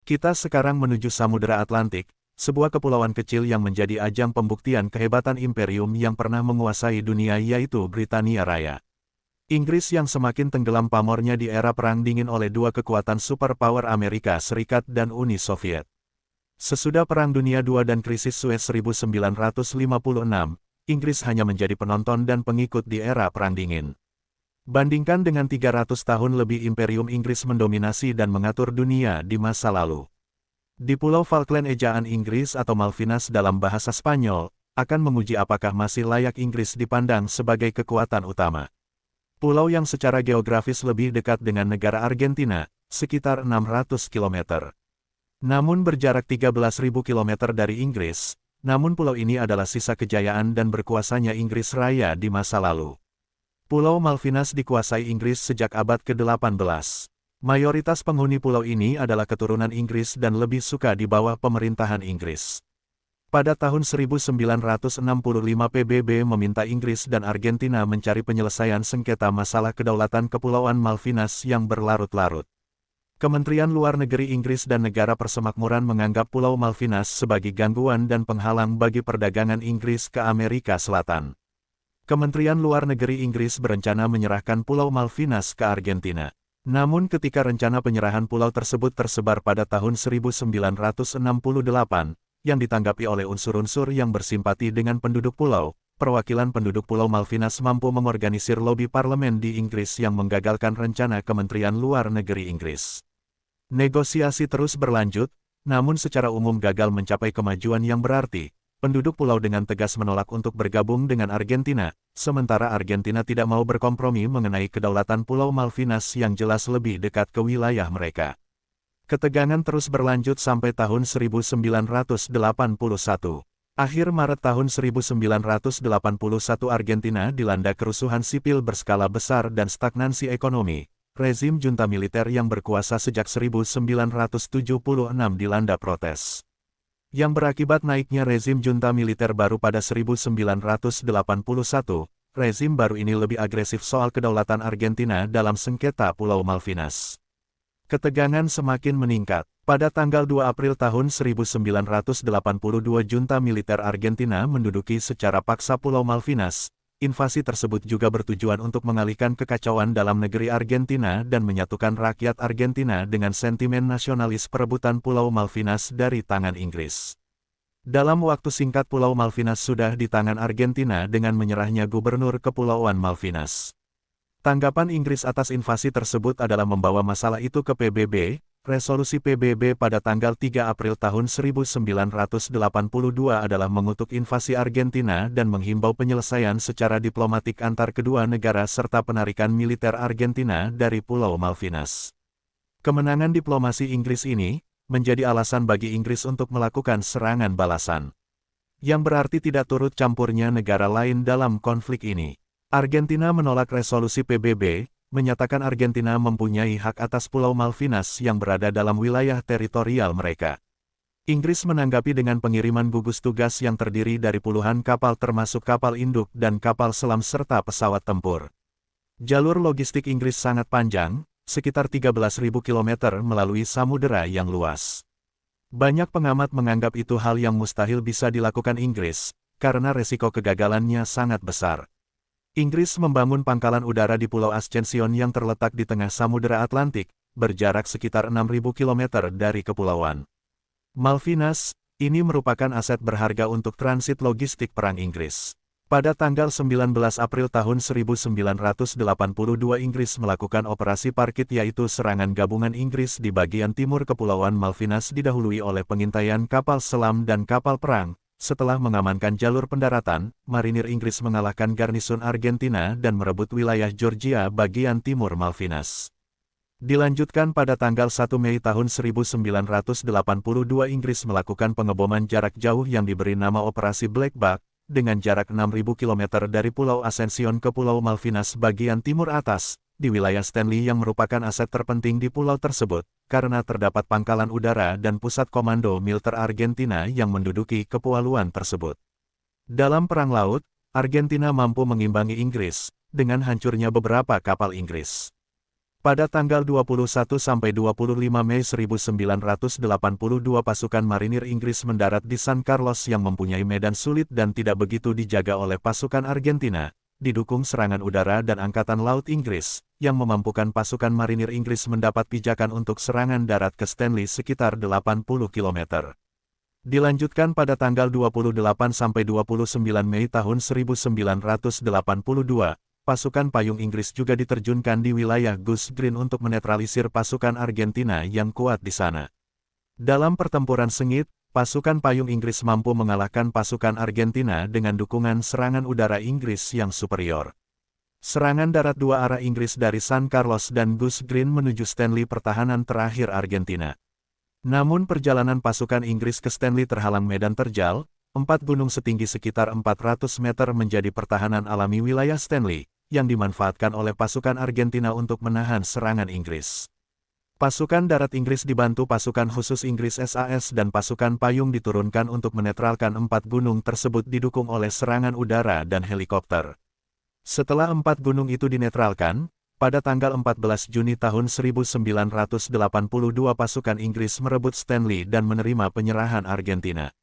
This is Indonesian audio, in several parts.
Kita sekarang menuju Samudera Atlantik, sebuah kepulauan kecil yang menjadi ajang pembuktian kehebatan imperium yang pernah menguasai dunia yaitu Britania Raya. Inggris yang semakin tenggelam pamornya di era Perang Dingin oleh dua kekuatan superpower Amerika Serikat dan Uni Soviet. Sesudah Perang Dunia II dan krisis Suez 1956, Inggris hanya menjadi penonton dan pengikut di era Perang Dingin. Bandingkan dengan 300 tahun lebih Imperium Inggris mendominasi dan mengatur dunia di masa lalu. Di Pulau Falkland ejaan Inggris atau Malvinas dalam bahasa Spanyol, akan menguji apakah masih layak Inggris dipandang sebagai kekuatan utama. Pulau yang secara geografis lebih dekat dengan negara Argentina, sekitar 600 km. Namun berjarak 13.000 km dari Inggris, namun pulau ini adalah sisa kejayaan dan berkuasanya Inggris Raya di masa lalu. Pulau Malvinas dikuasai Inggris sejak abad ke-18. Mayoritas penghuni pulau ini adalah keturunan Inggris dan lebih suka di bawah pemerintahan Inggris. Pada tahun 1965 PBB meminta Inggris dan Argentina mencari penyelesaian sengketa masalah kedaulatan Kepulauan Malvinas yang berlarut-larut. Kementerian Luar Negeri Inggris dan negara persemakmuran menganggap Pulau Malvinas sebagai gangguan dan penghalang bagi perdagangan Inggris ke Amerika Selatan. Kementerian Luar Negeri Inggris berencana menyerahkan Pulau Malvinas ke Argentina. Namun ketika rencana penyerahan pulau tersebut tersebar pada tahun 1968, yang ditanggapi oleh unsur-unsur yang bersimpati dengan penduduk pulau, perwakilan penduduk Pulau Malvinas mampu mengorganisir lobi parlemen di Inggris yang menggagalkan rencana Kementerian Luar Negeri Inggris. Negosiasi terus berlanjut, namun secara umum gagal mencapai kemajuan yang berarti. Penduduk pulau dengan tegas menolak untuk bergabung dengan Argentina, sementara Argentina tidak mau berkompromi mengenai kedaulatan Pulau Malvinas yang jelas lebih dekat ke wilayah mereka. Ketegangan terus berlanjut sampai tahun 1981. Akhir Maret tahun 1981 Argentina dilanda kerusuhan sipil berskala besar dan stagnansi ekonomi. Rezim junta militer yang berkuasa sejak 1976 dilanda protes, yang berakibat naiknya rezim junta militer baru pada 1981. Rezim baru ini lebih agresif soal kedaulatan Argentina dalam sengketa Pulau Malvinas. Ketegangan semakin meningkat. Pada tanggal 2 April tahun 1982 junta militer Argentina menduduki secara paksa Pulau Malvinas. Invasi tersebut juga bertujuan untuk mengalihkan kekacauan dalam negeri Argentina dan menyatukan rakyat Argentina dengan sentimen nasionalis perebutan Pulau Malvinas dari tangan Inggris. Dalam waktu singkat Pulau Malvinas sudah di tangan Argentina dengan menyerahnya Gubernur Kepulauan Malvinas. Tanggapan Inggris atas invasi tersebut adalah membawa masalah itu ke PBB. Resolusi PBB pada tanggal 3 April tahun 1982 adalah mengutuk invasi Argentina dan menghimbau penyelesaian secara diplomatik antar kedua negara serta penarikan militer Argentina dari Pulau Malvinas. Kemenangan diplomasi Inggris ini menjadi alasan bagi Inggris untuk melakukan serangan balasan, yang berarti tidak turut campurnya negara lain dalam konflik ini. Argentina menolak resolusi PBB, menyatakan Argentina mempunyai hak atas Pulau Malvinas yang berada dalam wilayah teritorial mereka. Inggris menanggapi dengan pengiriman gugus tugas yang terdiri dari puluhan kapal termasuk kapal induk dan kapal selam serta pesawat tempur. Jalur logistik Inggris sangat panjang, sekitar 13.000 km melalui samudera yang luas. Banyak pengamat menganggap itu hal yang mustahil bisa dilakukan Inggris, karena resiko kegagalannya sangat besar. Inggris membangun pangkalan udara di Pulau Ascension yang terletak di tengah Samudera Atlantik, berjarak sekitar 6.000 km dari kepulauan Malvinas. Ini merupakan aset berharga untuk transit logistik perang Inggris. Pada tanggal 19 April tahun 1982 Inggris melakukan operasi parkit yaitu serangan gabungan Inggris di bagian timur Kepulauan Malvinas didahului oleh pengintaian kapal selam dan kapal perang. Setelah mengamankan jalur pendaratan, marinir Inggris mengalahkan garnison Argentina dan merebut wilayah Georgia bagian timur Malvinas. Dilanjutkan pada tanggal 1 Mei tahun 1982 Inggris melakukan pengeboman jarak jauh yang diberi nama Operasi Black Buck, dengan jarak 6.000 km dari Pulau Ascension ke Pulau Malvinas bagian timur atas, di wilayah Stanley yang merupakan aset terpenting di pulau tersebut, karena terdapat pangkalan udara dan pusat komando militer Argentina yang menduduki kepulauan tersebut. Dalam perang laut, Argentina mampu mengimbangi Inggris, dengan hancurnya beberapa kapal Inggris. Pada tanggal 21–25 Mei 1982 pasukan marinir Inggris mendarat di San Carlos yang mempunyai medan sulit dan tidak begitu dijaga oleh pasukan Argentina, didukung serangan udara dan Angkatan Laut Inggris, yang memampukan pasukan marinir Inggris mendapat pijakan untuk serangan darat ke Stanley sekitar 80 km. Dilanjutkan pada tanggal 28–29 Mei tahun 1982, pasukan payung Inggris juga diterjunkan di wilayah Goose Green untuk menetralisir pasukan Argentina yang kuat di sana. Dalam pertempuran sengit, pasukan payung Inggris mampu mengalahkan pasukan Argentina dengan dukungan serangan udara Inggris yang superior. Serangan darat dua arah Inggris dari San Carlos dan Goose Green menuju Stanley pertahanan terakhir Argentina. Namun perjalanan pasukan Inggris ke Stanley terhalang medan terjal, 4 gunung setinggi sekitar 400 meter menjadi pertahanan alami wilayah Stanley, yang dimanfaatkan oleh pasukan Argentina untuk menahan serangan Inggris. Pasukan darat Inggris dibantu pasukan khusus Inggris SAS dan pasukan payung diturunkan untuk menetralkan 4 gunung tersebut didukung oleh serangan udara dan helikopter. Setelah 4 gunung itu dinetralkan, pada tanggal 14 Juni tahun 1982 pasukan Inggris merebut Stanley dan menerima penyerahan Argentina.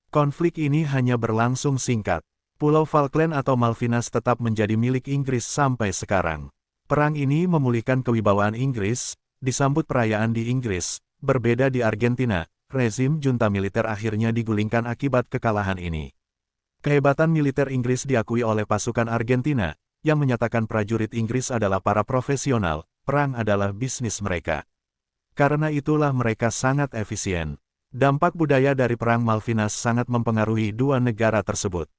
Konflik ini hanya berlangsung singkat. Pulau Falkland atau Malvinas tetap menjadi milik Inggris sampai sekarang. Perang ini memulihkan kewibawaan Inggris, disambut perayaan di Inggris, berbeda di Argentina, rezim junta militer akhirnya digulingkan akibat kekalahan ini. Kehebatan militer Inggris diakui oleh pasukan Argentina, yang menyatakan prajurit Inggris adalah para profesional, perang adalah bisnis mereka. Karena itulah mereka sangat efisien. Dampak budaya dari Perang Malvinas sangat mempengaruhi dua negara tersebut.